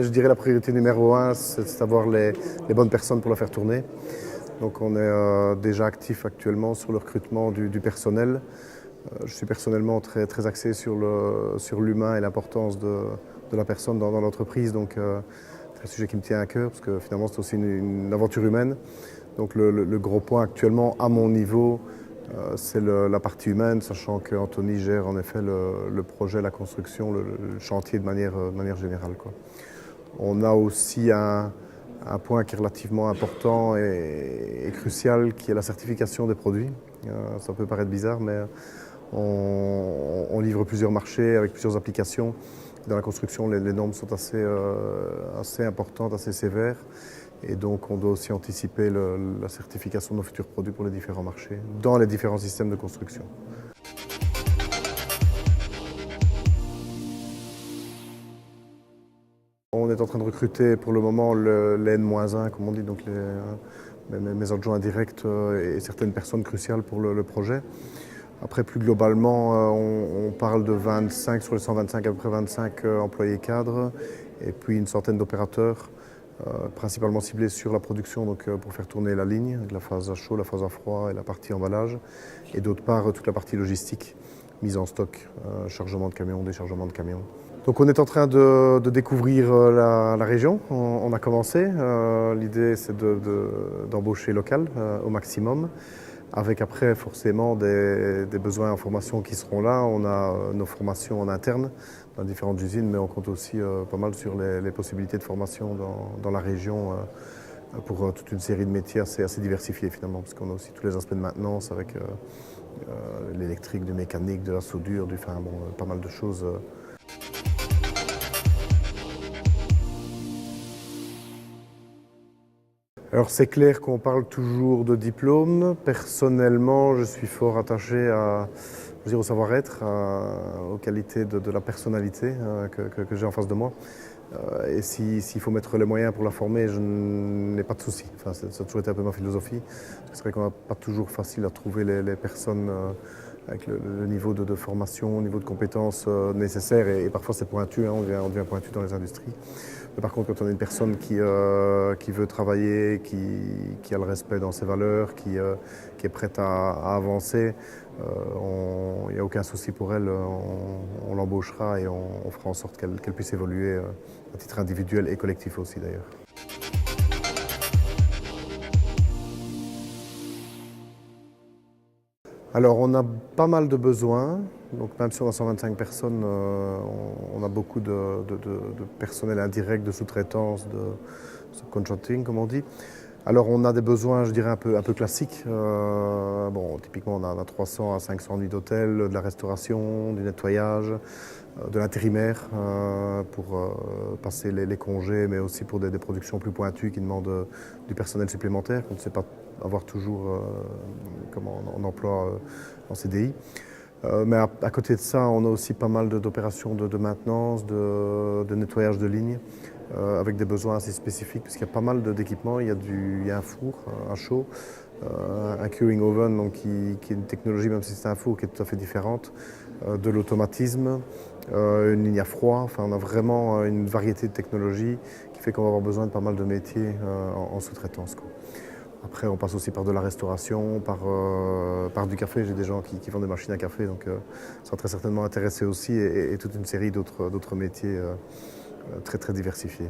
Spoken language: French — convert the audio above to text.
Je dirais la priorité numéro un, c'est d'avoir les bonnes personnes pour la faire tourner. Donc on est déjà actif actuellement sur le recrutement du personnel. Je suis personnellement très axé sur l'humain et l'importance de la personne dans l'entreprise. Donc c'est un sujet qui me tient à cœur parce que finalement c'est aussi une aventure humaine. Donc le gros point actuellement à mon niveau, c'est la partie humaine, sachant qu'Anthony gère en effet le projet, la construction, le chantier de manière générale, quoi. On a aussi un point qui est relativement important et crucial, qui est la certification des produits. Ça peut paraître bizarre, mais on livre plusieurs marchés avec plusieurs applications. Dans la construction, les normes sont assez importantes, assez sévères. Et donc, on doit aussi anticiper la certification de nos futurs produits pour les différents marchés, dans les différents systèmes de construction. On est en train de recruter pour le moment les N-1, comme on dit, donc mes adjoints directs et certaines personnes cruciales pour le projet. Après, plus globalement, on parle de 25, sur les 125, à peu près 25 employés cadres, et puis une centaine d'opérateurs, principalement ciblés sur la production, donc pour faire tourner la ligne, la phase à chaud, la phase à froid et la partie emballage, et d'autre part toute la partie logistique, mise en stock, chargement de camions, déchargement de camions. Donc on est en train de découvrir la région. On a commencé. L'idée c'est d'embaucher local au maximum, avec après forcément des besoins en formation qui seront là. On a nos formations en interne dans différentes usines, mais on compte aussi pas mal sur les possibilités de formation dans la région pour toute une série de métiers assez diversifiés finalement, parce qu'on a aussi tous les aspects de maintenance avec l'électrique, du mécanique, de la soudure, pas mal de choses. Alors c'est clair qu'on parle toujours de diplôme. Personnellement, je suis fort attaché au savoir-être, aux qualités de la personnalité que j'ai en face de moi. Et s'il faut mettre les moyens pour la former, je n'ai pas de souci. Enfin, ça a toujours été un peu ma philosophie. C'est vrai qu'on n'a pas toujours facile à trouver les personnes avec le niveau de formation, le niveau de compétences nécessaires. Et parfois c'est pointu, hein, on devient pointu dans les industries. Mais par contre, quand on a une personne qui veut travailler, qui a le respect dans ses valeurs, qui est prête à avancer, il n'y a aucun souci pour elle. On l'embauchera et on fera en sorte qu'elle puisse évoluer à titre individuel et collectif aussi d'ailleurs. Alors on a pas mal de besoins, donc même si on a 125 personnes, on a beaucoup de personnel indirect, de sous-traitance, de subcontracting comme on dit. Alors on a des besoins, je dirais, un peu classiques. Typiquement on a 300 à 500 nuits d'hôtel, de la restauration, du nettoyage, de l'intérimaire pour passer les congés, mais aussi pour des productions plus pointues qui demandent du personnel supplémentaire qu'on ne sait pas avoir toujours en emploi en CDI. Mais à côté de ça, on a aussi pas mal d'opérations de maintenance, de nettoyage de lignes, avec des besoins assez spécifiques, puisqu'il y a pas mal d'équipements. Il y a un four à chaud, un curing oven, donc qui est une technologie, même si c'est un four, qui est tout à fait différente, de l'automatisme, une ligne à froid. Enfin, on a vraiment une variété de technologies qui fait qu'on va avoir besoin de pas mal de métiers en sous-traitance, quoi. Après, on passe aussi par de la restauration, par du café. J'ai des gens qui vendent des machines à café, donc ça va très certainement intéresser aussi, et toute une série d'autres métiers très diversifiés.